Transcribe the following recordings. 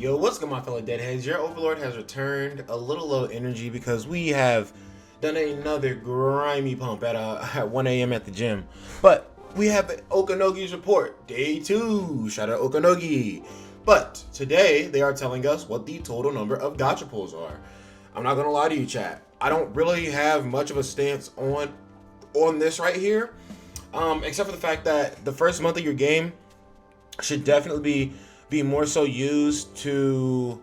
Yo, what's good, my fellow deadheads? Your overlord has returned, a little low energy because we have done another grimy pump at 1 a.m. at the gym. But we have the Okonogi'S report, day 2. Shout out Okonogi. But today they are telling us what the total number of gacha pulls are. I'm not gonna lie to you, chat. I don't really have much of a stance on this right here, except for the fact that the first month of your game should definitely be more so used to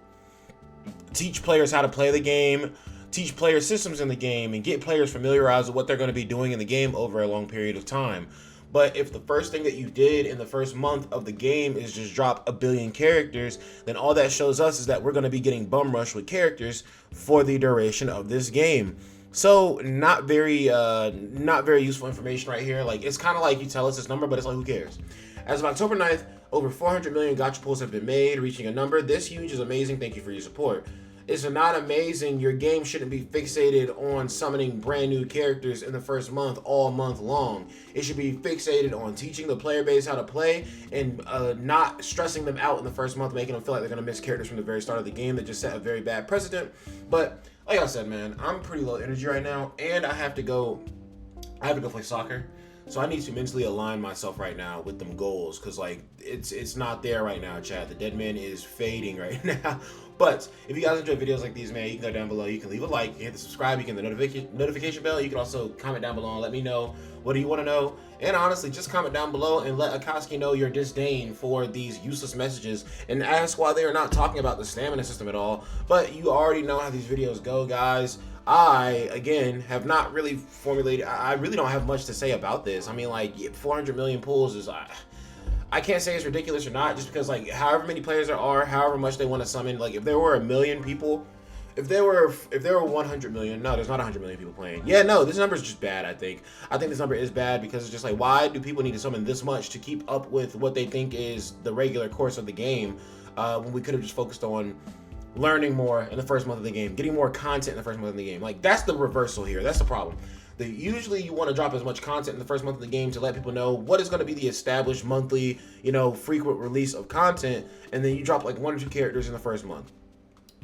teach players how to play the game, teach players systems in the game, and get players familiarized with what they're going to be doing in the game over a long period of time. But if the first thing that you did in the first month of the game is just drop a billion characters, then all that shows us is that we're going to be getting bum rushed with characters for the duration of this game. So not very useful information right here. Like, it's kind of like you tell us this number, but it's like, who cares? As of October 9th, over 400 million gacha pulls have been made, reaching a number this huge is amazing. Thank you for your support. It's not amazing. Your game shouldn't be fixated on summoning brand new characters in the first month all month long. It should be fixated on teaching the player base how to play and not stressing them out in the first month, making them feel like they're going to miss characters from the very start of the game. That just set a very bad precedent. But like I said, man, I'm pretty low energy right now, and I have to go play soccer. So I need to mentally align myself right now with them goals, because like it's not there right now, chat. The dead man is fading right now. But if you guys enjoy videos like these, man, you can go down below. You can leave a like, you can hit the subscribe, you can hit the notification bell. You can also comment down below and let me know what do you want to know. And honestly, just comment down below and let Akatsuki know your disdain for these useless messages and ask why they are not talking about the stamina system at all. But you already know how these videos go, guys. I, again, have not really formulated, I really don't have much to say about this. I mean, like, 400 million pulls is, I can't say it's ridiculous or not, just because, like, however many players there are, however much they want to summon, like, if there were a million people, if there were 100 million, no, there's not 100 million people playing. Yeah, no, this number is just bad, I think. I think this number is bad because it's just like, why do people need to summon this much to keep up with what they think is the regular course of the game, when we could have just focused on learning more in the first month of the game, getting more content in the first month of the game. Like, that's the reversal here. That's the problem. Usually you want to drop as much content in the first month of the game to let people know what is going to be the established monthly, frequent release of content, and then you drop like 1 or 2 characters in the first month.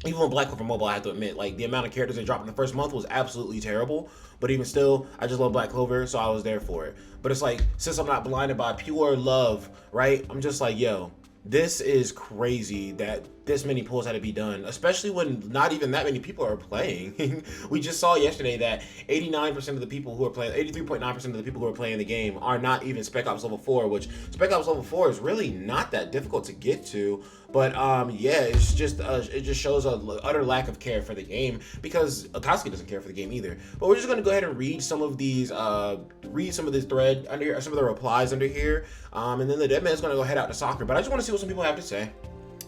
Even on Black Clover Mobile, I have to admit, like, the amount of characters they dropped in the first month was absolutely terrible. But even still, I just love Black Clover, so I was there for it. But it's like, since I'm not blinded by pure love, right, I'm just like, yo, this is crazy that this many pulls had to be done, especially when not even that many people are playing. We just saw yesterday that 89% of the people who are playing, 83.9% of the people who are playing the game are not even Spec Ops Level 4, which Spec Ops Level 4 is really not that difficult to get to. But yeah, it's just it just shows a utter lack of care for the game, because Akatsuki doesn't care for the game either. But we're just gonna go ahead and read some of these thread under here, some of the replies under here, and then the dead man's gonna go head out to soccer. But I just want to see what some people have to say.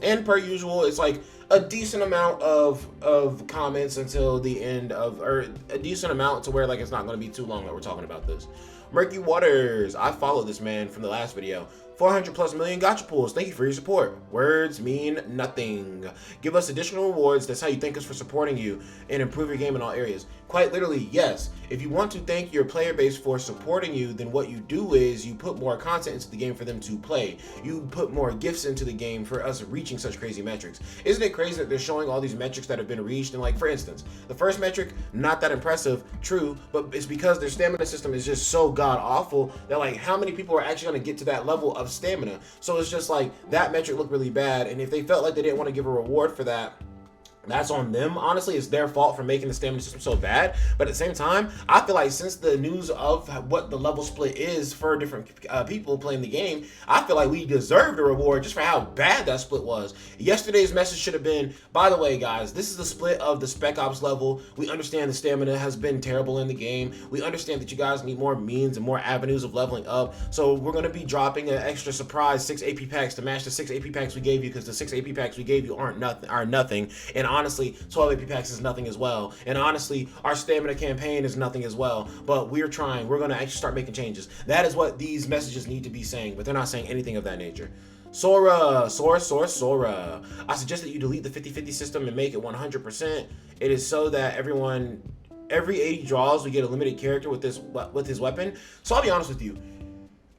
And per usual, it's like a decent amount of comments until the end of, or a decent amount to where like it's not going to be too long that we're talking about this. Murky Waters, I followed this man from the last video. 400 plus million gacha pulls. Thank you for your support. Words mean nothing. Give us additional rewards. That's how you thank us for supporting you and improve your game in all areas. Quite literally, yes. If you want to thank your player base for supporting you, then what you do is you put more content into the game for them to play. You put more gifts into the game for us reaching such crazy metrics. Isn't it crazy that they're showing all these metrics that have been reached? And like, for instance, the first metric, not that impressive, true, but it's because their stamina system is just so god awful that like, how many people are actually going to get to that level of stamina? So it's just like, that metric looked really bad, and if they felt like they didn't want to give a reward for that, that's on them. Honestly, it's their fault for making the stamina system so bad. But at the same time, I feel like since the news of what the level split is for different people playing the game, I feel like we deserved a reward just for how bad that split was. Yesterday's message should have been, by the way, guys, this is the split of the Spec Ops level. We understand the stamina has been terrible in the game. We understand that you guys need more means and more avenues of leveling up. So we're going to be dropping an extra surprise 6 AP packs to match the 6 AP packs we gave you, because the 6 AP packs we gave you are nothing. And honestly, 12 AP packs is nothing as well. And honestly, our stamina campaign is nothing as well. But we're trying. We're going to actually start making changes. That is what these messages need to be saying, but they're not saying anything of that nature. Sora. I suggest that you delete the 50-50 system and make it 100%. It is so that every 80 draws, we get a limited character with his weapon. So I'll be honest with you.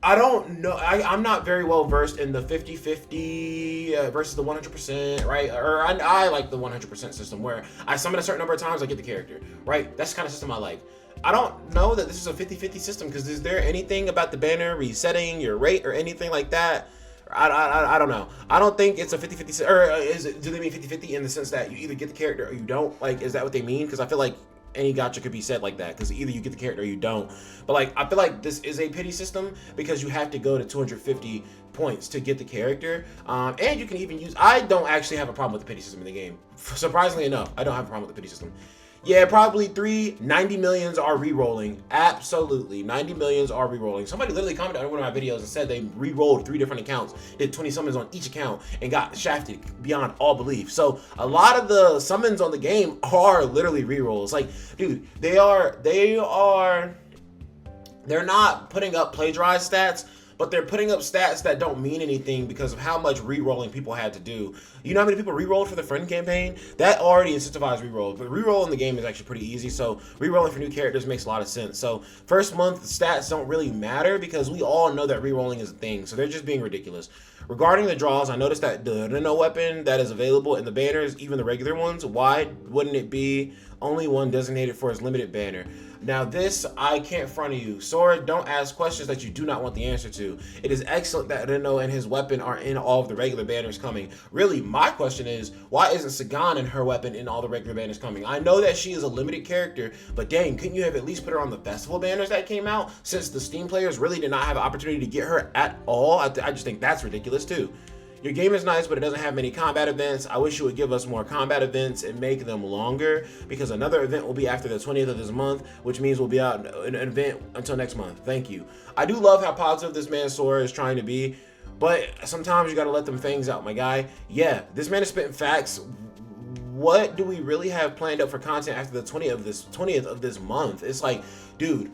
I don't know. I'm not very well versed in the 50-50 versus the 100%, right? Or I like the 100% system where I summon a certain number of times, I get the character, right? That's the kind of system I like. I don't know that this is a 50-50 system because is there anything about the banner resetting your rate or anything like that? I don't know. I don't think it's a 50-50, or do they mean 50-50 in the sense that you either get the character or you don't? Like, is that what they mean? Because I feel like any gacha could be said like that, because either you get the character or you don't. But like, I feel like this is a pity system because you have to go to 250 points to get the character, and you can even use, I don't actually have a problem with the pity system in the game. Surprisingly enough, I don't have a problem with the pity system. Yeah, probably 90 millions are re-rolling. Absolutely, 90 millions are re-rolling. Somebody literally commented on one of my videos and said they re-rolled 3 different accounts, did 20 summons on each account, and got shafted beyond all belief. So a lot of the summons on the game are literally re-rolls. Like, dude, they're not putting up plagiarized stats, but they're putting up stats that don't mean anything because of how much re-rolling people had to do. You know how many people re-rolled for the friend campaign? That already incentivized re-roll, but re-roll in the game is actually pretty easy, so re-rolling for new characters makes a lot of sense. So first month stats don't really matter because we all know that re-rolling is a thing, so they're just being ridiculous. Regarding the draws, I noticed that the Reno weapon that is available in the banners, even the regular ones, why wouldn't it be only one designated for its limited banner? Now this, I can't front of you. Sora, don't ask questions that you do not want the answer to. It is excellent that Reno and his weapon are in all of the regular banners coming. Really, my question is, why isn't Sagan and her weapon in all the regular banners coming? I know that she is a limited character, but dang, couldn't you have at least put her on the festival banners that came out, since the Steam players really did not have an opportunity to get her at all? I just think that's ridiculous too. Your game is nice, but it doesn't have many combat events. I wish you would give us more combat events and make them longer, because another event will be after the 20th of this month, which means we'll be out an event until next month. Thank you. I do love how positive this man Sora is trying to be, but sometimes you gotta let them fangs out, my guy. Yeah, this man is spitting facts. What do we really have planned up for content after the 20th of this month? It's like, dude,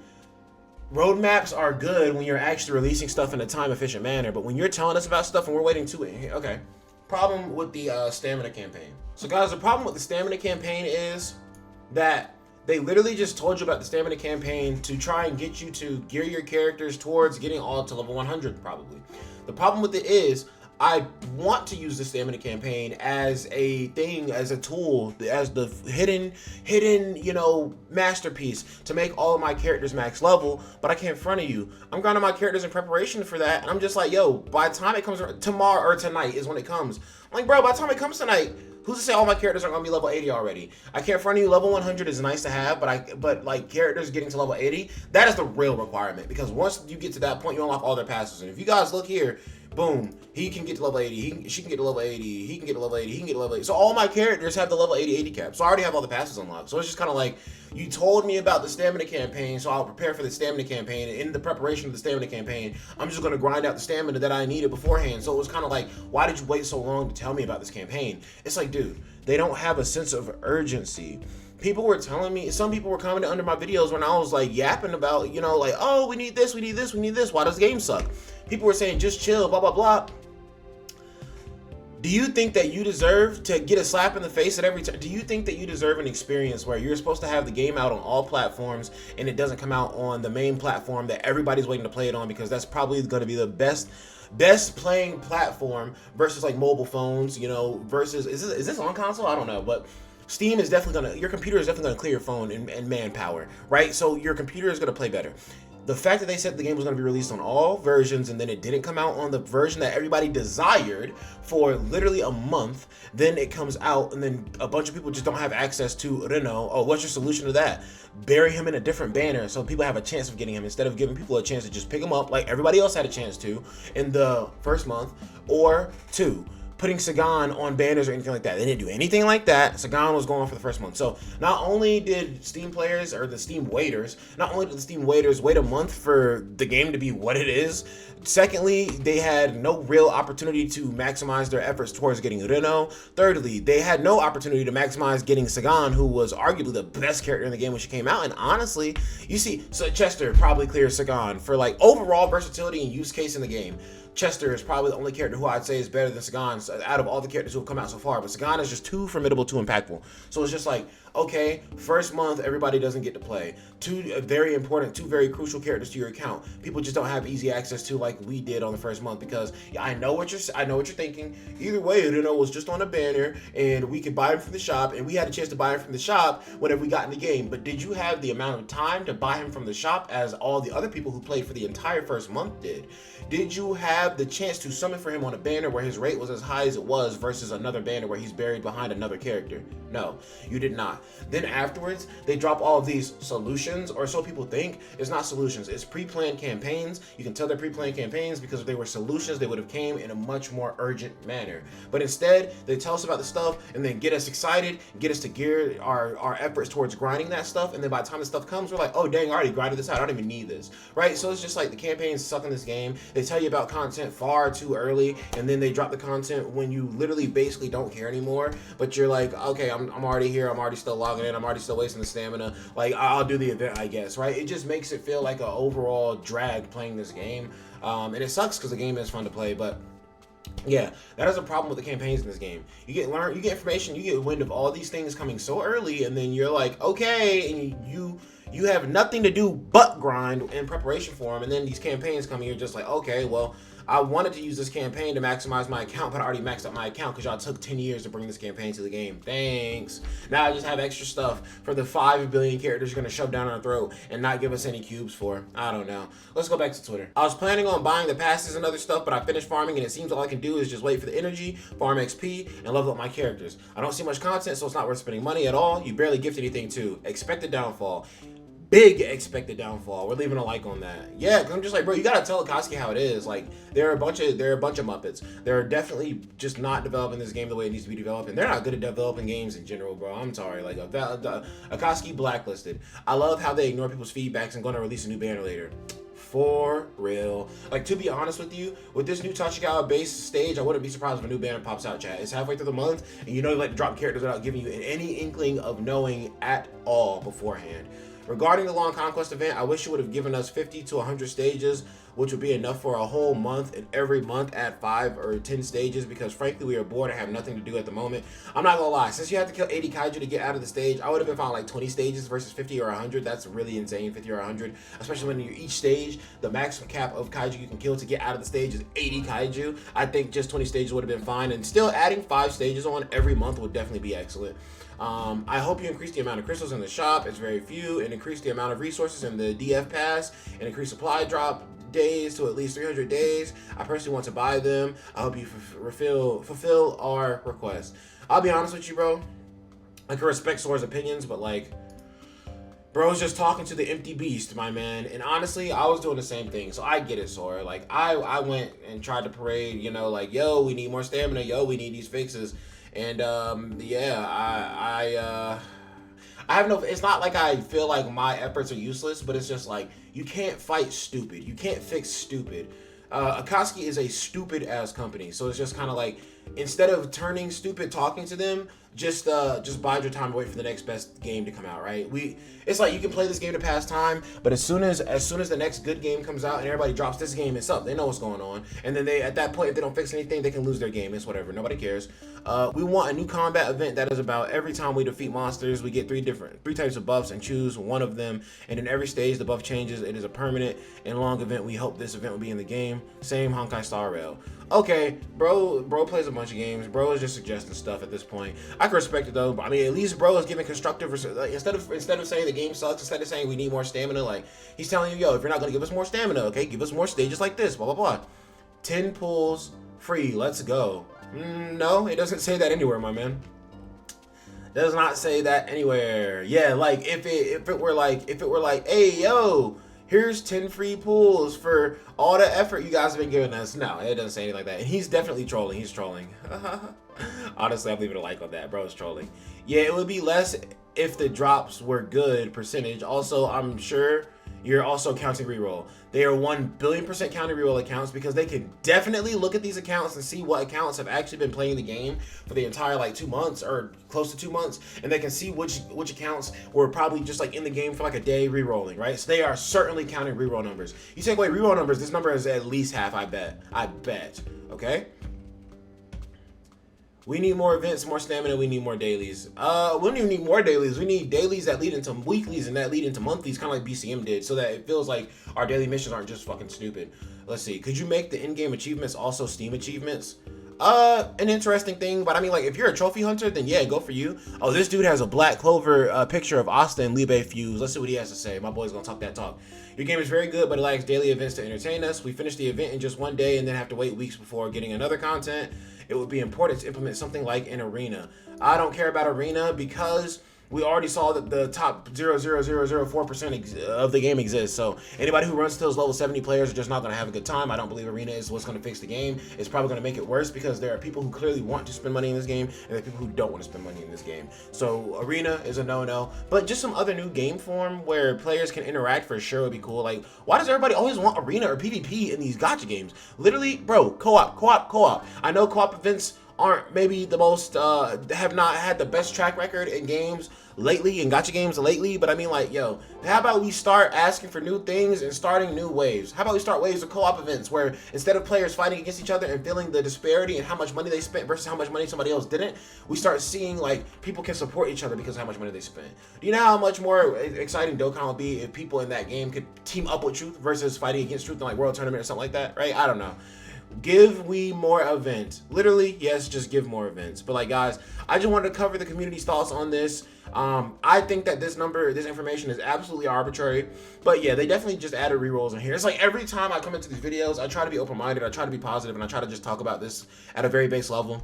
roadmaps are good when you're actually releasing stuff in a time-efficient manner, but when you're telling us about stuff and we're waiting to it, okay. Problem with the stamina campaign. So guys, the problem with the stamina campaign is that they literally just told you about the stamina campaign to try and get you to gear your characters towards getting all to level 100 probably. The problem with it is, I want to use the stamina campaign as a thing, as a tool, as the hidden, you know, masterpiece to make all of my characters max level, but I can't in front of you. I'm grinding my characters in preparation for that, and I'm just like, yo, by the time it comes tomorrow or tonight is when it comes. I'm like, bro, by the time it comes tonight, who's to say all my characters are gonna be level 80 already? I can't front of you, level 100 is nice to have, but like characters getting to level 80, that is the real requirement, because once you get to that point, you unlock all their passes. And if you guys look here, boom, he can get to level 80, she can get to level 80, he can get to level 80, he can get to level 80. So all my characters have the level 80 cap. So I already have all the passes unlocked. So it's just kind of like, you told me about the stamina campaign, so I'll prepare for the stamina campaign. And in the preparation of the stamina campaign, I'm just going to grind out the stamina that I needed beforehand. So it was kind of like, why did you wait so long to tell me about this campaign? It's like, dude, they don't have a sense of urgency. People were telling me, some people were commenting under my videos when I was like yapping about, you know, like, oh, we need this, we need this, we need this. Why does the game suck? People were saying, just chill, blah, blah, blah. Do you think that you deserve to get a slap in the face at every time? Do you think that you deserve an experience where you're supposed to have the game out on all platforms and it doesn't come out on the main platform that everybody's waiting to play it on, because that's probably going to be the best playing platform versus like mobile phones, you know, versus, is this on console? I don't know, but Steam is definitely gonna, your computer is definitely gonna clear your phone and manpower, right? So your computer is gonna play better. The fact that they said the game was going to be released on all versions and then it didn't come out on the version that everybody desired for literally a month, then it comes out and then a bunch of people just don't have access to Reno. Oh, what's your solution to that? Bury him in a different banner so people have a chance of getting him, instead of giving people a chance to just pick him up like everybody else had a chance to in the first month, or two, putting Sagan on banners or anything like that. They didn't do anything like that. Sagan was going for the first month. So not only did Steam players, or the Steam waiters, not only did the Steam waiters wait a month for the game to be what it is, secondly, they had no real opportunity to maximize their efforts towards getting Reno. Thirdly, they had no opportunity to maximize getting Sagan, who was arguably the best character in the game when she came out. And honestly, you see, so Chester probably clears Sagan for like overall versatility and use case in the game. Chester is probably the only character who I'd say is better than Sagan out of all the characters who have come out so far, but Sagan is just too formidable, too impactful. So it's just like, okay, first month, everybody doesn't get to play. Two very crucial characters to your account. People just don't have easy access to like we did on the first month, because I know what you're thinking. Either way, it was just on a banner and we could buy them from the shop, and we had a chance to buy them from the shop whenever we got in the game. But did you have the amount of time to buy him from the shop as all the other people who played for the entire first month did? Did you have the chance to summon for him on a banner where his rate was as high as it was versus another banner where he's buried behind another character? No, you did not. Then afterwards, they drop all of these solutions, or so people think. It's not solutions, it's pre-planned campaigns. You can tell they're pre-planned campaigns because if they were solutions, they would have came in a much more urgent manner. But instead, they tell us about the stuff and then get us excited, get us to gear our efforts towards grinding that stuff, and then by the time the stuff comes, we're like, oh dang, I already grinded this out, I don't even need this, right? So it's just like the campaigns suck in this game. They tell you about content far too early, and then they drop the content when you literally basically don't care anymore, but you're like, okay, I'm already here, I'm already still logging in, I'm already still wasting the stamina, like I'll do the event, I guess, right? It just makes it feel like an overall drag playing this game, and it sucks because the game is fun to play. But yeah, that is a problem with the campaigns in this game. You get information, you get wind of all these things coming so early, and then you're like, okay, and you have nothing to do but grind in preparation for them, and then these campaigns come and you're just like, okay, well, I wanted to use this campaign to maximize my account, but I already maxed out my account because y'all took 10 years to bring this campaign to the game. Thanks. Now I just have extra stuff for the 5 billion characters you're going to shove down our throat and not give us any cubes for. I don't know. Let's go back to Twitter. I was planning on buying the passes and other stuff, but I finished farming, and it seems all I can do is just wait for the energy, farm XP, and level up my characters. I don't see much content, so it's not worth spending money at all. You barely gift anything too. Expected downfall. Big expected downfall. We're leaving a like on that. Yeah, because I'm just like, bro, you gotta tell Okonogi how it is. Like, they're a bunch of Muppets. They're definitely just not developing this game the way it needs to be developed, and they're not good at developing games in general, bro. I'm sorry. Like, Okonogi blacklisted. I love how they ignore people's feedbacks and gonna release a new banner later. For real. Like, to be honest with you, with this new Tachikawa base stage, I wouldn't be surprised if a new banner pops out, chat. It's halfway through the month, and you know you like to drop characters without giving you any inkling of knowing at all beforehand. Regarding the Long Conquest event, I wish you would have given us 50 to 100 stages, which would be enough for a whole month, and every month add 5 or 10 stages, because frankly we are bored and have nothing to do at the moment. I'm not gonna lie, since you have to kill 80 Kaiju to get out of the stage, I would have been fine like 20 stages versus 50 or 100. That's really insane, 50 or 100, especially when you're each stage, the maximum cap of Kaiju you can kill to get out of the stage is 80 Kaiju. I think just 20 stages would have been fine, and still adding 5 stages on every month would definitely be excellent. I hope you increase the amount of crystals in the shop, it's very few, and increase the amount of resources in the DF pass, and increase supply drop days to at least 300 days. I personally want to buy them. I hope you fulfill our request. I'll be honest with you, bro. I can respect Sora's opinions, but like, bro's just talking to the empty beast, my man. And honestly, I was doing the same thing, so I get it, Sora. Like, I went and tried to parade, you know, like, yo, we need more stamina, yo, we need these fixes. And yeah, I have no, it's not like I feel like my efforts are useless, but it's just like, you can't fight stupid. You can't fix stupid. Okonogi is a stupid ass company, so it's just kind of like, instead of turning stupid talking to them, just bide your time and wait for the next best game to come out, right? It's like you can play this game to pass time, but as soon as the next good game comes out and everybody drops this game, it's up. They know what's going on, and then at that point, if they don't fix anything, they can lose their game. It's whatever. Nobody cares. We want a new combat event that is about every time we defeat monsters, we get three types of buffs and choose one of them, and in every stage the buff changes. It is a permanent and long event. We hope this event will be in the game. Same Honkai Star Rail. Okay, bro plays a bunch of games. Bro is just suggesting stuff at this point. I can respect it though. But I mean, at least bro is giving constructive, like, instead of saying the game sucks, instead of saying we need more stamina, like, he's telling you, yo, if you're not gonna give us more stamina, okay, give us more stages like this, blah blah blah. 10 pulls free. Let's go. No, it doesn't say that anywhere, my man. Does not say that anywhere. Yeah, like if it were like, hey yo, here's 10 free pulls for all the effort you guys have been giving us. No, it doesn't say anything like that. And he's definitely trolling. He's trolling. Honestly, I'm leaving a like on that. Bro's trolling. Yeah, it would be less if the drops were good percentage. Also, I'm sure you're also counting reroll. They are 1 billion% counting reroll accounts, because they can definitely look at these accounts and see what accounts have actually been playing the game for the entire like 2 months or close to 2 months, and they can see which accounts were probably just like in the game for like a day rerolling, right? So they are certainly counting reroll numbers. You take away reroll numbers, this number is at least half. I bet. Okay. We need more events, more stamina. We need more dailies. We don't even need more dailies. We need dailies that lead into weeklies and that lead into monthlies, kind of like BCM did, so that it feels like our daily missions aren't just fucking stupid. Let's see. Could you make the in-game achievements also Steam achievements? An interesting thing, but I mean, like, if you're a trophy hunter, then yeah, go for you. Oh, this dude has a Black Clover picture of Asta and Libe fuse. Let's see what he has to say. My boy's gonna talk that talk. Your game is very good, but it lacks daily events to entertain us. We finished the event in just one day and then have to wait weeks before getting another content. It would be important to implement something like an arena. I don't care about arena because we already saw that the top 0.00004% of the game exists. So anybody who runs to those level 70 players are just not going to have a good time. I don't believe arena is what's going to fix the game. It's probably going to make it worse because there are people who clearly want to spend money in this game and there are people who don't want to spend money in this game. So arena is a no-no. But just some other new game form where players can interact for sure would be cool. Like, why does everybody always want arena or PvP in these gacha games? Literally, bro, co-op. I know co-op events aren't maybe the most, have not had the best track record in games lately, in gacha games lately, but I mean, like, yo, how about we start asking for new things and starting new waves? How about we start waves of co-op events where instead of players fighting against each other and feeling the disparity and how much money they spent versus how much money somebody else didn't, we start seeing, like, people can support each other because of how much money they spent. Do you know how much more exciting Dokkan would be if people in that game could team up with Truth versus fighting against Truth in, like, World Tournament or something like that, right? I don't know. Give we more events. Literally, yes, just give more events. But like, guys, I just wanted to cover the community's thoughts on this. I think that this information is absolutely arbitrary. But yeah, they definitely just added rerolls in here. It's like every time I come into these videos, I try to be open-minded, I try to be positive, and I try to just talk about this at a very base level.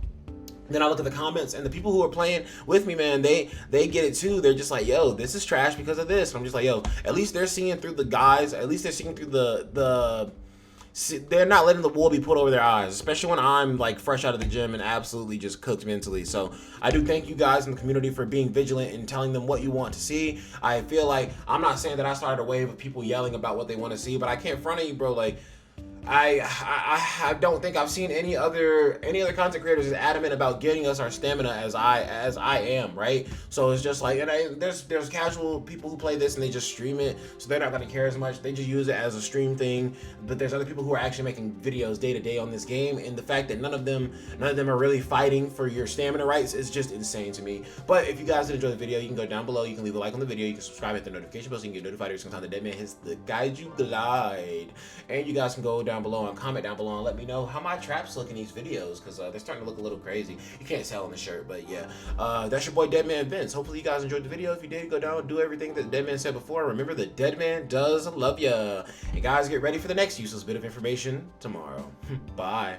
Then I look at the comments and the people who are playing with me, man, they get it too. They're just like, yo, this is trash because of this. And I'm just like, yo, at least they're seeing through the guys. At least they're seeing through they're not letting the wool be put over their eyes, especially when I'm like fresh out of the gym and absolutely just cooked mentally. So I do thank you guys in the community for being vigilant and telling them what you want to see. I feel like, I'm not saying that I started a wave of people yelling about what they want to see, but I can't front of you, bro. Like, I don't think I've seen any other content creators as adamant about getting us our stamina as I am, right? So it's just like, and there's casual people who play this and they just stream it, so they're not gonna care as much. They just use it as a stream thing. But there's other people who are actually making videos day to day on this game, and the fact that none of them are really fighting for your stamina rights is just insane to me. But if you guys did enjoy the video, you can go down below, you can leave a like on the video, you can subscribe, hit the notification bell so you can get notified every single time the Deadman hits the Kaiju glide, and you guys can go down below and comment down below and let me know how my traps look in these videos, because they're starting to look a little crazy. You can't tell on the shirt, but yeah, that's your boy DEADMANVINCE. Hopefully you guys enjoyed the video. If you did, go down and do everything that Deadman said before. Remember, the Deadman does love ya. And guys, get ready for the next useless bit of information tomorrow. Bye.